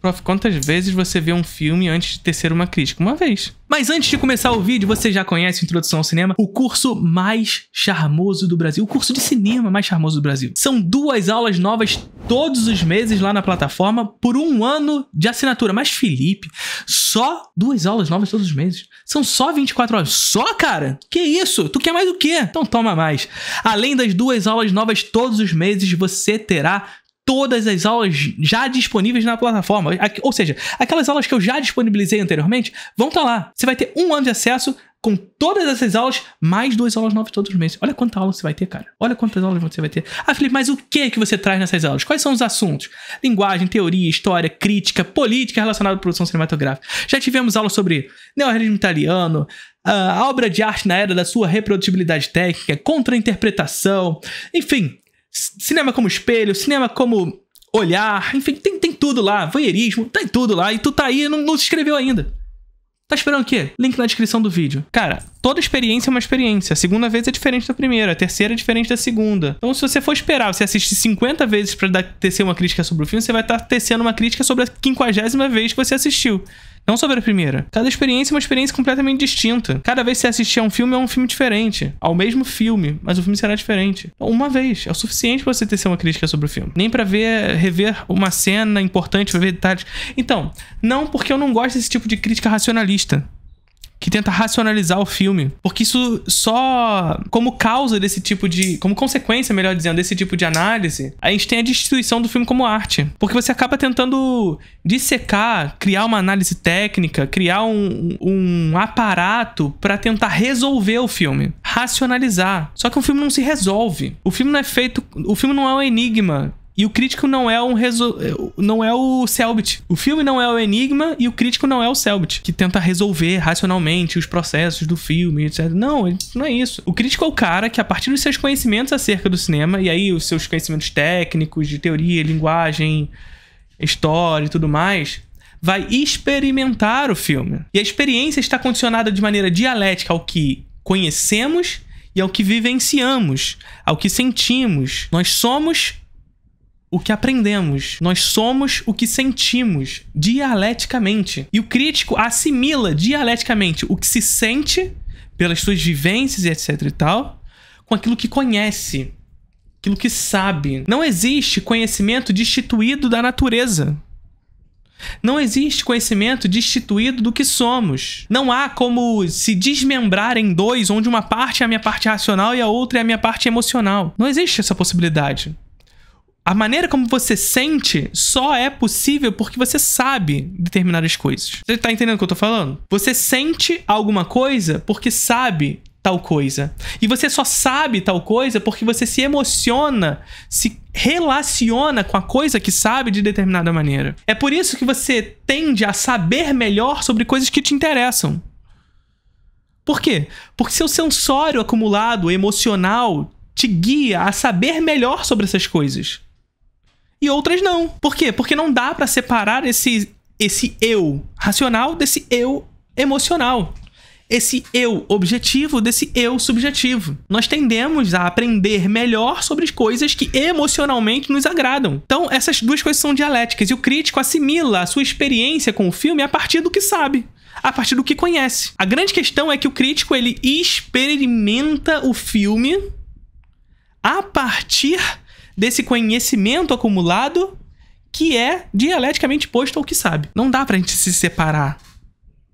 Prof, quantas vezes você vê um filme antes de tecer uma crítica? Uma vez. Mas antes de começar o vídeo, você já conhece Introdução ao Cinema? O curso mais charmoso do Brasil. O curso de cinema mais charmoso do Brasil. São 2 aulas novas todos os meses lá na plataforma por 1 ano de assinatura. Mas, Felipe, só 2 aulas novas todos os meses? São só 24 horas. Só, cara? Que isso? Tu quer mais o quê? Então toma mais. Além das 2 aulas novas todos os meses, você terá todas as aulas já disponíveis na plataforma. Ou seja, aquelas aulas que eu já disponibilizei anteriormente vão estar lá. Você vai ter 1 ano de acesso com todas essas aulas, mais 2 aulas novas todos os meses. Olha quanta aula você vai ter, cara. Olha quantas aulas você vai ter. Ah, Felipe, mas o que você traz nessas aulas? Quais são os assuntos? Linguagem, teoria, história, crítica, política relacionada à produção cinematográfica. Já tivemos aulas sobre neorrealismo italiano, a obra de arte na era da sua reprodutibilidade técnica, contra-interpretação, enfim, cinema como espelho, cinema como olhar, enfim, tem tudo lá, voyeurismo, tem tudo lá, e tu tá aí e não se inscreveu ainda. Tá esperando o quê? Link na descrição do vídeo. Cara, toda experiência é uma experiência. A segunda vez é diferente da primeira, a terceira é diferente da segunda. Então, se você for esperar, você assistir 50 vezes pra tecer uma crítica sobre o filme, você vai estar tecendo uma crítica sobre a 50ª vez que você assistiu. Não sobre a primeira. Cada experiência é uma experiência completamente distinta. Cada vez que você assistir a um filme, é um filme diferente. Ao mesmo filme, mas o filme será diferente. Então, uma vez. É o suficiente pra você tecer uma crítica sobre o filme. Nem pra rever uma cena importante, pra ver detalhes. Então, não porque eu não gosto desse tipo de crítica racionalista, que tenta racionalizar o filme. Porque isso só... Como causa desse tipo de... Como consequência, melhor dizendo, desse tipo de análise, a gente tem a destituição do filme como arte. Porque você acaba tentando dissecar, criar uma análise técnica, criar um aparato pra tentar resolver o filme. Racionalizar. Só que o filme não se resolve. O filme não é feito... O filme não é um enigma. E o crítico não é não é o Selbit. O filme não é o enigma e o crítico não é o Selbit, que tenta resolver racionalmente os processos do filme, etc. Não é isso. O crítico é o cara que, a partir dos seus conhecimentos acerca do cinema, e aí os seus conhecimentos técnicos, de teoria, linguagem, história e tudo mais, vai experimentar o filme. E a experiência está condicionada de maneira dialética ao que conhecemos e ao que vivenciamos, ao que sentimos. Nós somos o que aprendemos. Nós somos o que sentimos dialeticamente. E o crítico assimila dialeticamente o que se sente pelas suas vivências e etc e tal, com aquilo que conhece, aquilo que sabe. Não existe conhecimento destituído da natureza. Não existe conhecimento destituído do que somos. Não há como se desmembrar em 2, onde uma parte é a minha parte racional e a outra é a minha parte emocional. Não existe essa possibilidade. A maneira como você sente só é possível porque você sabe determinadas coisas. Você tá entendendo o que eu tô falando? Você sente alguma coisa porque sabe tal coisa. E você só sabe tal coisa porque você se emociona, se relaciona com a coisa que sabe de determinada maneira. É por isso que você tende a saber melhor sobre coisas que te interessam. Por quê? Porque seu sensório acumulado, emocional, te guia a saber melhor sobre essas coisas. E outras não. Por quê? Porque não dá pra separar esse eu racional desse eu emocional. Esse eu objetivo desse eu subjetivo. Nós tendemos a aprender melhor sobre as coisas que emocionalmente nos agradam. Então, essas 2 coisas são dialéticas. E o crítico assimila a sua experiência com o filme a partir do que sabe, a partir do que conhece. A grande questão é que o crítico, ele experimenta o filme a partir desse conhecimento acumulado que é dialeticamente posto ao que sabe. Não dá pra gente se separar,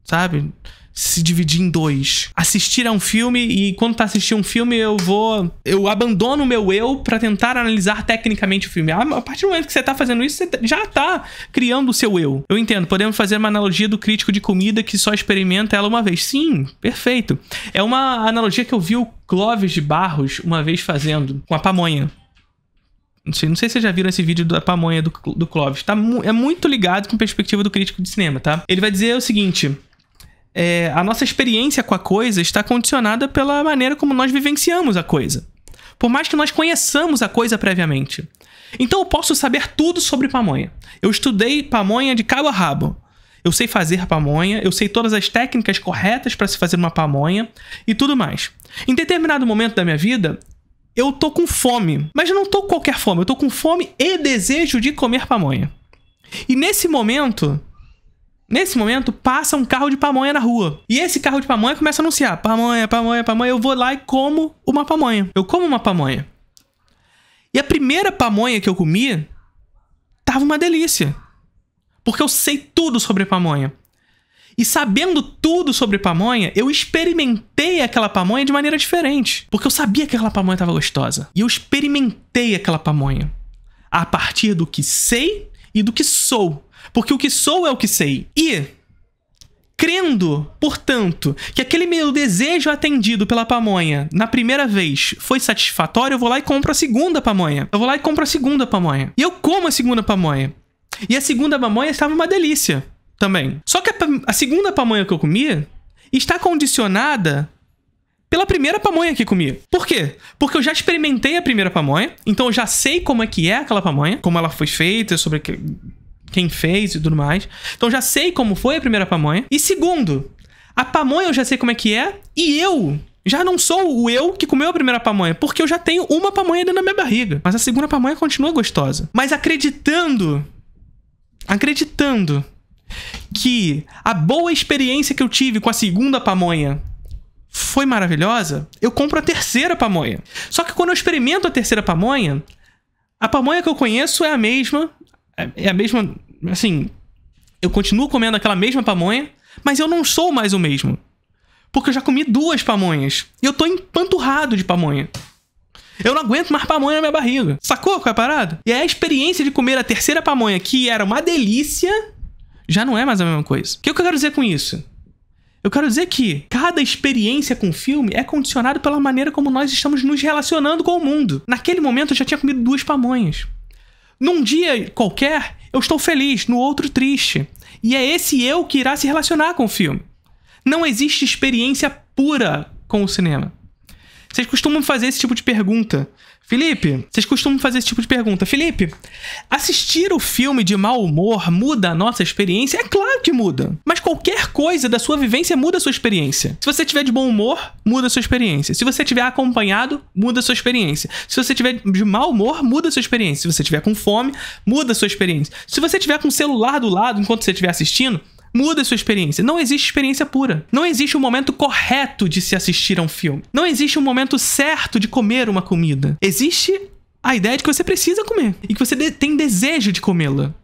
sabe? Se dividir em 2. Assistir a um filme e quando tá assistindo um filme eu abandono o meu eu pra tentar analisar tecnicamente o filme. A partir do momento que você tá fazendo isso, você já tá criando o seu eu. Eu entendo, podemos fazer uma analogia do crítico de comida que só experimenta ela uma vez. Sim, perfeito. É uma analogia que eu vi o Clóvis de Barros uma vez fazendo com a pamonha. Não sei se vocês já viram esse vídeo da pamonha do Clóvis. É muito ligado com a perspectiva do crítico de cinema, tá? Ele vai dizer o seguinte: a nossa experiência com a coisa está condicionada pela maneira como nós vivenciamos a coisa. Por mais que nós conheçamos a coisa previamente. Então eu posso saber tudo sobre pamonha. Eu estudei pamonha de cabo a rabo. Eu sei fazer pamonha, eu sei todas as técnicas corretas para se fazer uma pamonha e tudo mais. Em determinado momento da minha vida, eu tô com fome. Mas eu não tô com qualquer fome, eu tô com fome e desejo de comer pamonha. E nesse momento passa um carro de pamonha na rua. E esse carro de pamonha começa a anunciar: pamonha, pamonha, pamonha. Eu vou lá e como uma pamonha. Eu como uma pamonha. E a primeira pamonha que eu comi tava uma delícia. Porque eu sei tudo sobre pamonha. E sabendo tudo sobre pamonha, eu experimentei aquela pamonha de maneira diferente. Porque eu sabia que aquela pamonha estava gostosa. E eu experimentei aquela pamonha a partir do que sei e do que sou. Porque o que sou é o que sei. E, crendo, portanto, que aquele meu desejo atendido pela pamonha na primeira vez foi satisfatório, eu vou lá e compro a segunda pamonha. E eu como a segunda pamonha. E a segunda pamonha estava uma delícia também. Só que a segunda pamonha que eu comi está condicionada pela primeira pamonha que comi. Por quê? Porque eu já experimentei a primeira pamonha, então eu já sei como é que é aquela pamonha, como ela foi feita, sobre quem fez e tudo mais. Então eu já sei como foi a primeira pamonha. E segundo, a pamonha eu já sei como é que é, e eu já não sou o eu que comeu a primeira pamonha, porque eu já tenho uma pamonha dentro da minha barriga. Mas a segunda pamonha continua gostosa. Mas acreditando que a boa experiência que eu tive com a segunda pamonha foi maravilhosa, eu compro a terceira pamonha. Só que quando eu experimento a terceira pamonha, a pamonha que eu conheço é a mesma, assim, eu continuo comendo aquela mesma pamonha, mas eu não sou mais o mesmo. Porque eu já comi 2 pamonhas e eu tô empanturrado de pamonha. Eu não aguento mais pamonha na minha barriga. Sacou qual é a parada? E a experiência de comer a terceira pamonha, que era uma delícia, já não é mais a mesma coisa. O que eu quero dizer com isso? Eu quero dizer que cada experiência com o filme é condicionada pela maneira como nós estamos nos relacionando com o mundo. Naquele momento eu já tinha comido 2 pamonhas. Num dia qualquer, eu estou feliz, no outro triste. E é esse eu que irá se relacionar com o filme. Não existe experiência pura com o cinema. Vocês costumam fazer esse tipo de pergunta. Felipe, assistir o filme de mau humor muda a nossa experiência? É claro que muda. Mas qualquer coisa da sua vivência muda a sua experiência. Se você estiver de bom humor, muda a sua experiência. Se você estiver acompanhado, muda a sua experiência. Se você estiver de mau humor, muda a sua experiência. Se você estiver com fome, muda a sua experiência. Se você estiver com o celular do lado enquanto você estiver assistindo, muda a sua experiência. Não existe experiência pura. Não existe um momento correto de se assistir a um filme. Não existe um momento certo de comer uma comida. Existe a ideia de que você precisa comer. E que você tem desejo de comê-la.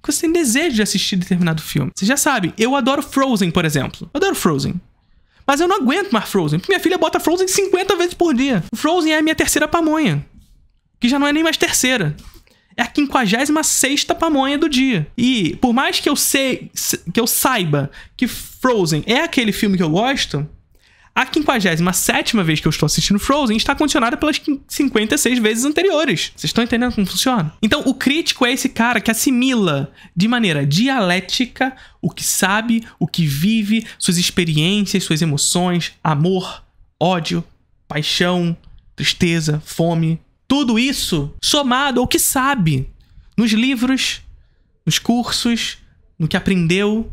Que você tem desejo de assistir determinado filme. Você já sabe, eu adoro Frozen, por exemplo. Eu adoro Frozen. Mas eu não aguento mais Frozen. Porque minha filha bota Frozen 50 vezes por dia. Frozen é a minha terceira pamonha. Que já não é nem mais terceira. É a 56ª pamonha do dia. E por mais que eu saiba que Frozen é aquele filme que eu gosto, a 57ª vez que eu estou assistindo Frozen está condicionada pelas 56 vezes anteriores. Vocês estão entendendo como funciona? Então, o crítico é esse cara que assimila de maneira dialética o que sabe, o que vive, suas experiências, suas emoções, amor, ódio, paixão, tristeza, fome. Tudo isso somado ao que sabe nos livros, nos cursos, no que aprendeu.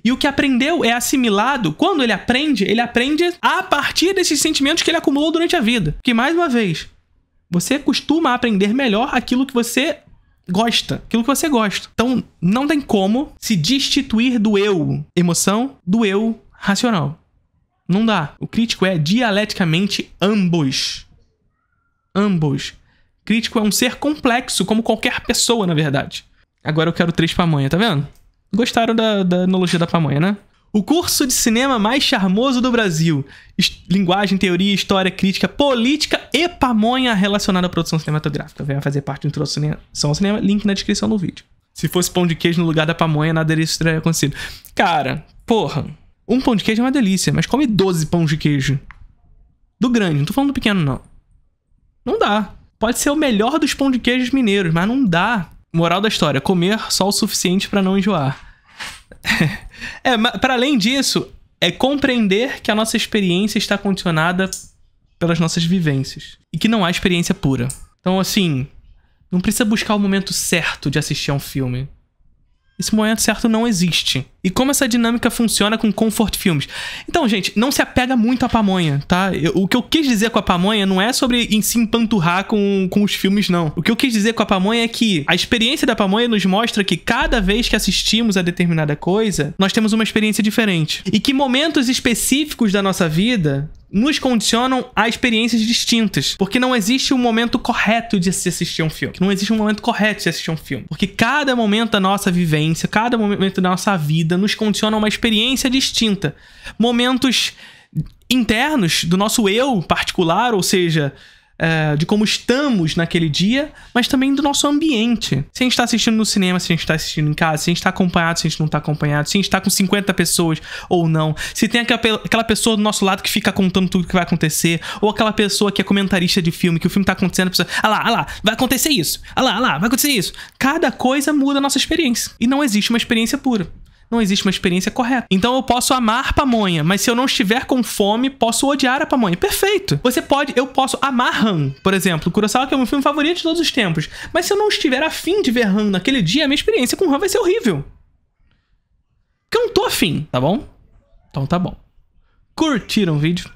E o que aprendeu é assimilado. Quando ele aprende a partir desses sentimentos que ele acumulou durante a vida. Porque, mais uma vez, você costuma aprender melhor aquilo que você gosta. Então, não tem como se destituir do eu emoção do eu racional. Não dá. O crítico é dialeticamente ambos. Crítico é um ser complexo, como qualquer pessoa, na verdade. Agora eu quero 3 pamonha, tá vendo? Gostaram da analogia da pamonha, né? O curso de cinema mais charmoso do Brasil. Linguagem, teoria, história, crítica, política e pamonha relacionada à produção cinematográfica. Vai fazer parte da introdução ao cinema, link na descrição do vídeo. Se fosse pão de queijo no lugar da pamonha, nada disso teria acontecido. Cara, porra, um pão de queijo é uma delícia, mas come 12 pães de queijo. Do grande, não tô falando do pequeno, não. Não dá. Pode ser o melhor dos pão de queijos mineiros, mas não dá. Moral da história, comer só o suficiente pra não enjoar. Para além disso, é compreender que a nossa experiência está condicionada pelas nossas vivências. E que não há experiência pura. Então, assim, não precisa buscar o momento certo de assistir a um filme. Esse momento certo não existe. E como essa dinâmica funciona com comfort filmes. Então, gente, não se apega muito à pamonha, tá? O que eu quis dizer com a pamonha não é sobre em se empanturrar com os filmes, não. O que eu quis dizer com a pamonha é que a experiência da pamonha nos mostra que cada vez que assistimos a determinada coisa, nós temos uma experiência diferente. E que momentos específicos da nossa vida nos condicionam a experiências distintas. Porque não existe um momento correto de se assistir um filme. Não existe um momento correto de se assistir um filme. Porque cada momento da nossa vivência, cada momento da nossa vida nos condiciona a uma experiência distinta. Momentos internos do nosso eu particular, ou seja, de como estamos naquele dia, mas também do nosso ambiente. Se a gente tá assistindo no cinema, se a gente tá assistindo em casa, se a gente tá acompanhado, se a gente não tá acompanhado, se a gente tá com 50 pessoas ou não, se tem aquela pessoa do nosso lado que fica contando tudo que vai acontecer, ou aquela pessoa que é comentarista de filme, que o filme tá acontecendo, a pessoa, ah lá, vai acontecer isso, ah lá, vai acontecer isso. Cada coisa muda a nossa experiência. E não existe uma experiência pura. Não existe uma experiência correta. Então eu posso amar pamonha, mas se eu não estiver com fome, posso odiar a pamonha. Perfeito. Eu posso amar Han, por exemplo. Kurosawa, que é o meu filme favorito de todos os tempos. Mas se eu não estiver afim de ver Han naquele dia, a minha experiência com Han vai ser horrível. Porque eu não tô afim, tá bom? Então tá bom. Curtiram o vídeo?